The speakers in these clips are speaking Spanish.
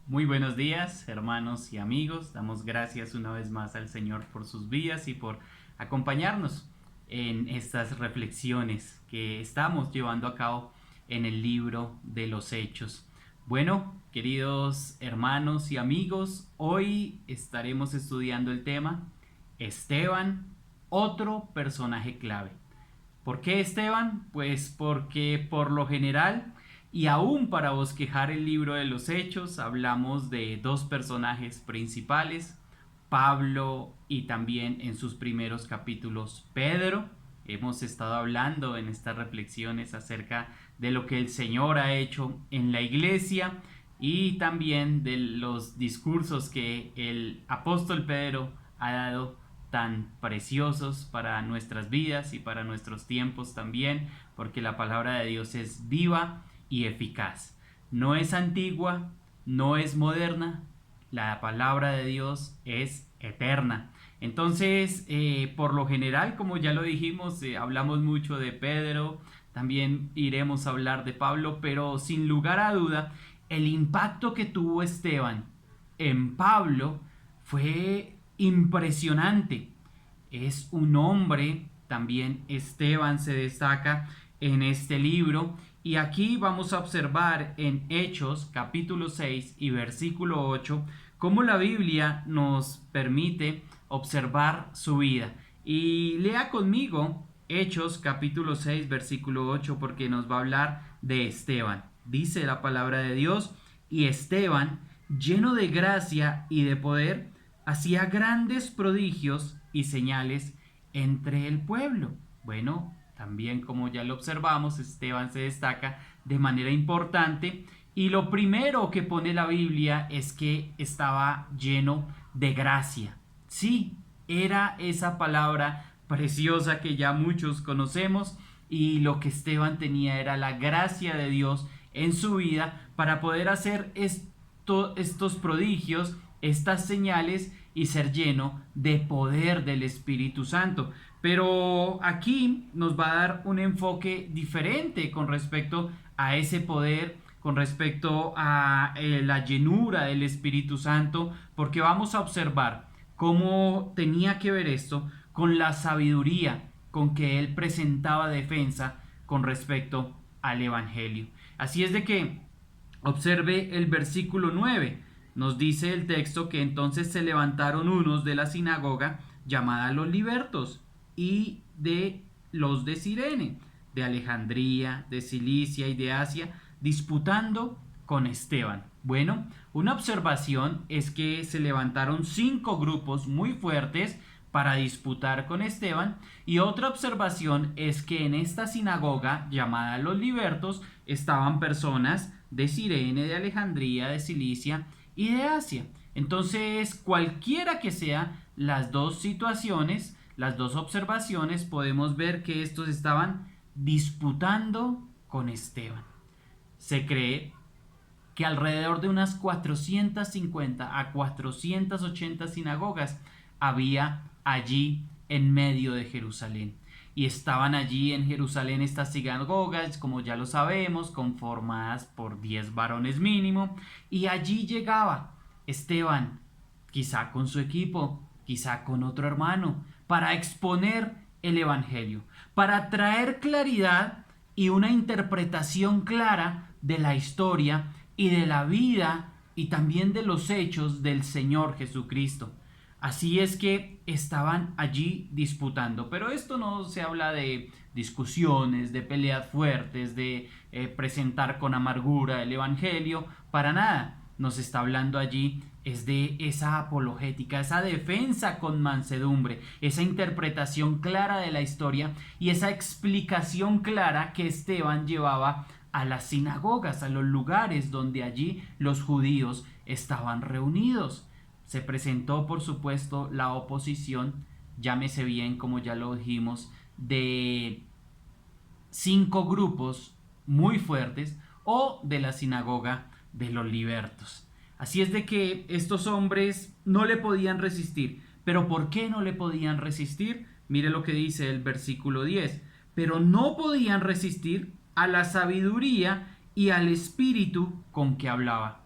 Muy buenos días, hermanos y amigos. Damos gracias una vez más al Señor por sus vidas y por acompañarnos en estas reflexiones que estamos llevando a cabo en el libro de los Hechos. Bueno, queridos hermanos y amigos, hoy estaremos estudiando el tema Esteban, otro personaje clave. ¿Por qué Esteban? Pues porque por lo general y aún para bosquejar el libro de los Hechos hablamos de dos personajes principales, Pablo y también en sus primeros capítulos Pedro. Hemos estado hablando en estas reflexiones acerca de lo que el Señor ha hecho en la iglesia y también de los discursos que el apóstol Pedro ha dado tan preciosos para nuestras vidas y para nuestros tiempos también, porque la palabra de Dios es viva y eficaz. No es antigua, no es moderna, la palabra de Dios es eterna. Entonces, por lo general, como ya lo dijimos, hablamos mucho de Pedro, también iremos a hablar de Pablo, pero sin lugar a duda, el impacto que tuvo Esteban en Pablo fue impresionante. Es un hombre, también Esteban se destaca en este libro, y aquí vamos a observar en Hechos capítulo 6 y versículo 8 cómo la Biblia nos permite observar su vida. Y lea conmigo Hechos capítulo 6 versículo 8 porque nos va a hablar de Esteban. Dice la palabra de Dios: y Esteban, lleno de gracia y de poder, hacía grandes prodigios y señales entre el pueblo. Bueno, también como ya lo observamos, Esteban se destaca de manera importante y lo primero que pone la Biblia es que estaba lleno de gracia. Sí, era esa palabra preciosa que ya muchos conocemos, y lo que Esteban tenía era la gracia de Dios en su vida para poder hacer estos prodigios, estas señales y ser lleno de poder del Espíritu Santo. Pero aquí nos va a dar un enfoque diferente con respecto a ese poder, con respecto a la llenura del Espíritu Santo, porque vamos a observar cómo tenía que ver esto con la sabiduría con que él presentaba defensa con respecto al Evangelio. Así es de que observe el versículo 9. Nos dice el texto que entonces se levantaron unos de la sinagoga llamada los libertos y de los de Cirene, de Alejandría, de Cilicia y de Asia, disputando con Esteban. Bueno, una observación es que se levantaron 5 grupos muy fuertes para disputar con Esteban, y otra observación es que en esta sinagoga llamada los libertos estaban personas de Cirene, de Alejandría, de Cilicia y de Asia. Entonces, cualquiera que sean las dos situaciones, las dos observaciones, podemos ver que estos estaban disputando con Esteban. Se cree que alrededor de unas 450 a 480 sinagogas había allí en medio de Jerusalén. Y estaban allí en Jerusalén estas sinagogas, como ya lo sabemos, conformadas por 10 varones mínimo. Y allí llegaba Esteban, quizá con su equipo, quizá con otro hermano, para exponer el Evangelio, para traer claridad y una interpretación clara de la historia y de la vida y también de los hechos del Señor Jesucristo. Así es que estaban allí disputando, pero esto no se habla de discusiones, de peleas fuertes, de presentar con amargura el Evangelio, para nada. Nos está hablando allí es de esa apologética, esa defensa con mansedumbre, esa interpretación clara de la historia y esa explicación clara que Esteban llevaba a las sinagogas, a los lugares donde allí los judíos estaban reunidos. Se presentó, por supuesto, la oposición, llámese bien, como ya lo dijimos, de 5 grupos muy fuertes o de la sinagoga de los libertos. Así es de que estos hombres no le podían resistir. ¿Pero por qué no le podían resistir? Mire lo que dice el versículo 10. Pero no podían resistir a la sabiduría y al espíritu con que hablaba.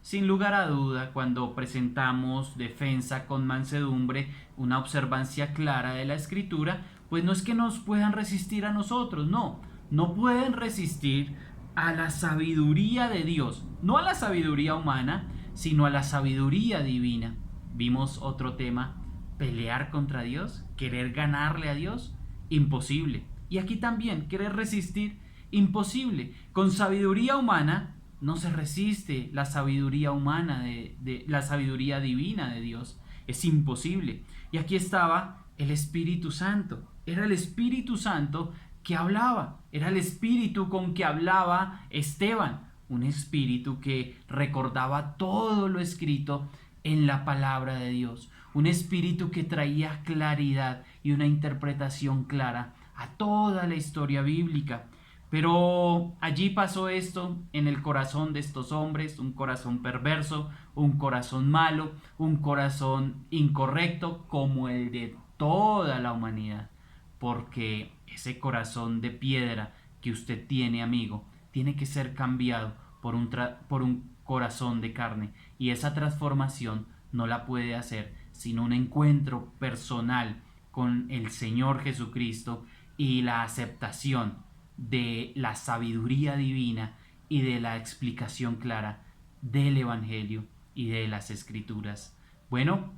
sin lugar a duda, cuando presentamos defensa con mansedumbre, una observancia clara de la Escritura, pues no es que nos puedan resistir a nosotros, no, no pueden resistir a la sabiduría de Dios, no a la sabiduría humana, sino a la sabiduría divina. Vimos otro tema, pelear contra Dios, querer ganarle a Dios, imposible. Y aquí también, querer resistir, imposible. Con sabiduría humana no se resiste la sabiduría humana de la sabiduría divina de Dios. Es imposible. Y aquí estaba el Espíritu Santo. Era el Espíritu Santo que hablaba. Era el Espíritu con que hablaba Esteban. Un espíritu que recordaba todo lo escrito en la palabra de Dios. Un espíritu que traía claridad y una interpretación clara a toda la historia bíblica. Pero allí pasó esto en el corazón de estos hombres, un corazón perverso, un corazón malo, un corazón incorrecto como el de toda la humanidad. Porque ese corazón de piedra que usted tiene, amigo, tiene que ser cambiado por un corazón de carne. Y esa transformación no la puede hacer sin un encuentro personal con el Señor Jesucristo y la aceptación de la sabiduría divina y de la explicación clara del Evangelio y de las Escrituras. Bueno,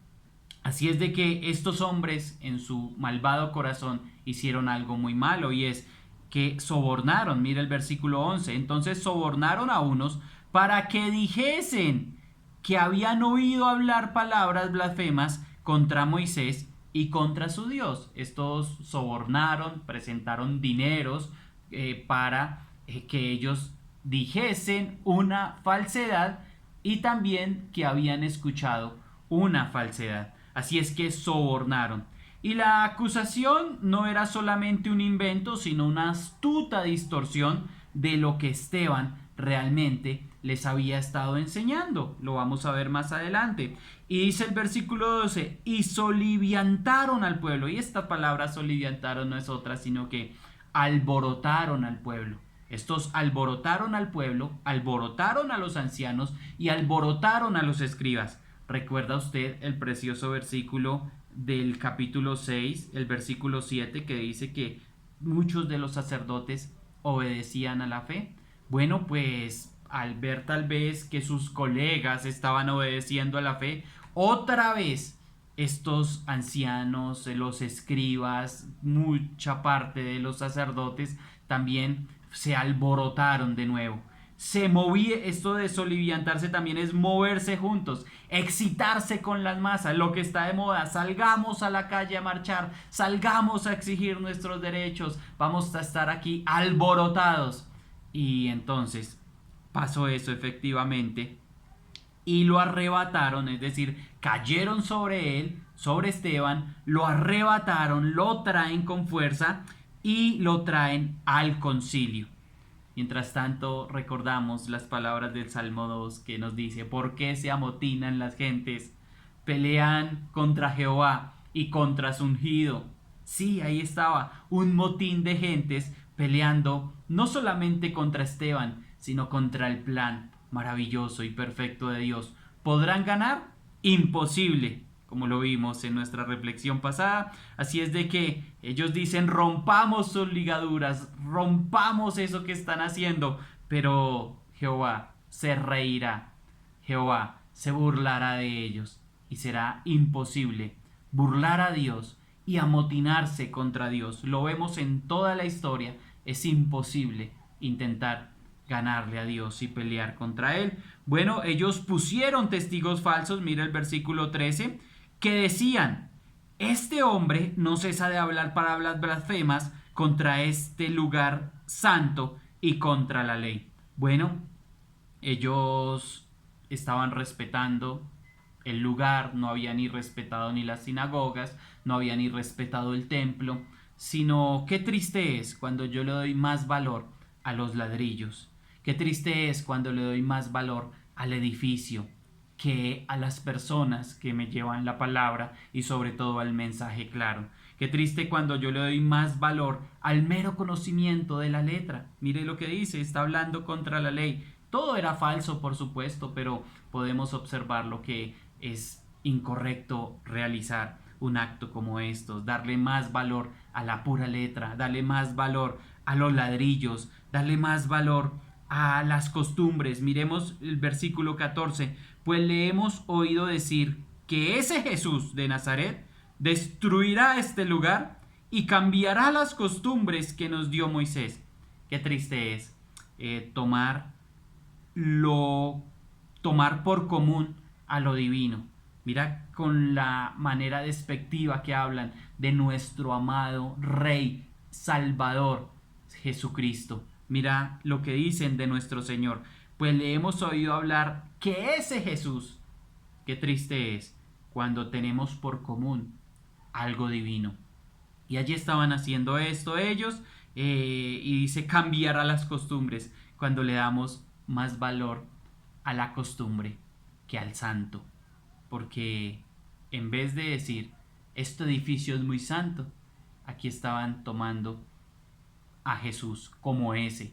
así es de que estos hombres en su malvado corazón hicieron algo muy malo, y es que sobornaron. Mira el versículo 11. Entonces sobornaron a unos para que dijesen que habían oído hablar palabras blasfemas contra Moisés y contra su Dios. Estos sobornaron, presentaron dineros para que ellos dijesen una falsedad, y también que habían escuchado una falsedad. Así es que sobornaron. Y la acusación no era solamente un invento, sino una astuta distorsión de lo que Esteban realmente les había estado enseñando. Lo vamos a ver más adelante. Y dice el versículo 12, y soliviantaron al pueblo. Y esta palabra soliviantaron no es otra, sino que alborotaron al pueblo. Estos alborotaron al pueblo, alborotaron a los ancianos y alborotaron a los escribas. ¿Recuerda usted el precioso versículo del capítulo 6, el versículo 7, que dice que muchos de los sacerdotes obedecían a la fe? Bueno, pues al ver tal vez que sus colegas estaban obedeciendo a la fe, otra vez estos ancianos, los escribas, mucha parte de los sacerdotes también se alborotaron de nuevo. Se movía, esto de soliviantarse también es moverse juntos, excitarse con las masas, lo que está de moda. Salgamos a la calle a marchar, salgamos a exigir nuestros derechos, vamos a estar aquí alborotados. Y entonces pasó eso efectivamente, y lo arrebataron, es decir, cayeron sobre él, sobre Esteban, lo arrebataron, lo traen con fuerza y lo traen al concilio. Mientras tanto, recordamos las palabras del Salmo 2 que nos dice: ¿por qué se amotinan las gentes? Pelean contra Jehová y contra su ungido. Sí, ahí estaba un motín de gentes peleando no solamente contra Esteban, sino contra el plan maravilloso y perfecto de Dios. ¿Podrán ganar? Imposible, como lo vimos en nuestra reflexión pasada. Así es de que ellos dicen: rompamos sus ligaduras, rompamos eso que están haciendo, pero Jehová se reirá, Jehová se burlará de ellos, y será imposible burlar a Dios y amotinarse contra Dios. Lo vemos en toda la historia, es imposible intentar ganarle a Dios y pelear contra él. Bueno, ellos pusieron testigos falsos, mira el versículo 13, que decían: este hombre no cesa de hablar palabras blasfemas contra este lugar santo y contra la ley. Bueno, ellos estaban respetando el lugar, no habían ni respetado ni las sinagogas, no habían ni respetado el templo, sino qué triste es cuando yo le doy más valor a los ladrillos. Qué triste es cuando le doy más valor al edificio que a las personas que me llevan la palabra y sobre todo al mensaje claro. Qué triste cuando yo le doy más valor al mero conocimiento de la letra. Mire lo que dice, está hablando contra la ley. Todo era falso, por supuesto, pero podemos observar lo que es incorrecto realizar un acto como estos, darle más valor a la pura letra, darle más valor a los ladrillos, darle más valor a las costumbres. Miremos el versículo 14, pues le hemos oído decir que ese Jesús de Nazaret destruirá este lugar y cambiará las costumbres que nos dio Moisés. Qué triste es tomar lo tomar por común a lo divino. Mira con la manera despectiva que hablan de nuestro amado Rey Salvador Jesucristo. Mira lo que dicen de nuestro Señor. Pues le hemos oído hablar que ese Jesús, qué triste es cuando tenemos por común algo divino. Y allí estaban haciendo esto ellos, y dice cambiará las costumbres cuando le damos más valor a la costumbre que al santo. Porque en vez de decir, este edificio es muy santo, aquí estaban tomando a Jesús como ese.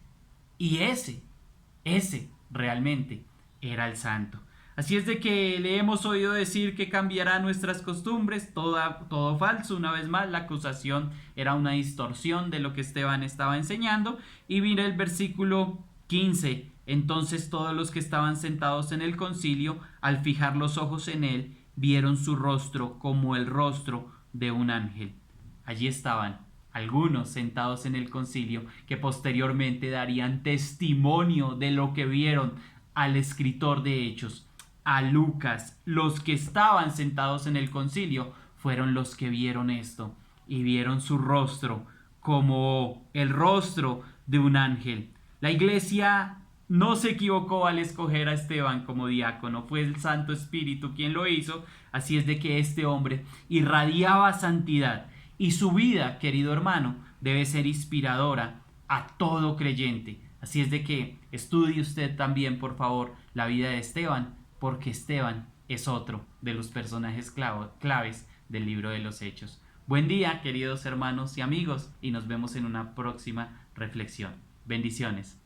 Y ese realmente era el santo. Así es de que le hemos oído decir que cambiará nuestras costumbres, todo falso. Una vez más, la acusación era una distorsión de lo que Esteban estaba enseñando. Y mira el versículo 15. Entonces todos los que estaban sentados en el concilio, al fijar los ojos en él, vieron su rostro como el rostro de un ángel. Allí estaban algunos sentados en el concilio que posteriormente darían testimonio de lo que vieron al escritor de Hechos, a Lucas. Los que estaban sentados en el concilio fueron los que vieron esto y vieron su rostro como el rostro de un ángel. La iglesia no se equivocó al escoger a Esteban como diácono, fue el Santo Espíritu quien lo hizo. Así es de que este hombre irradiaba santidad y su vida, querido hermano, debe ser inspiradora a todo creyente. Así es de que estudie usted también, por favor, la vida de Esteban, porque Esteban es otro de los personajes claves del libro de los Hechos. Buen día, queridos hermanos y amigos, y nos vemos en una próxima reflexión. Bendiciones.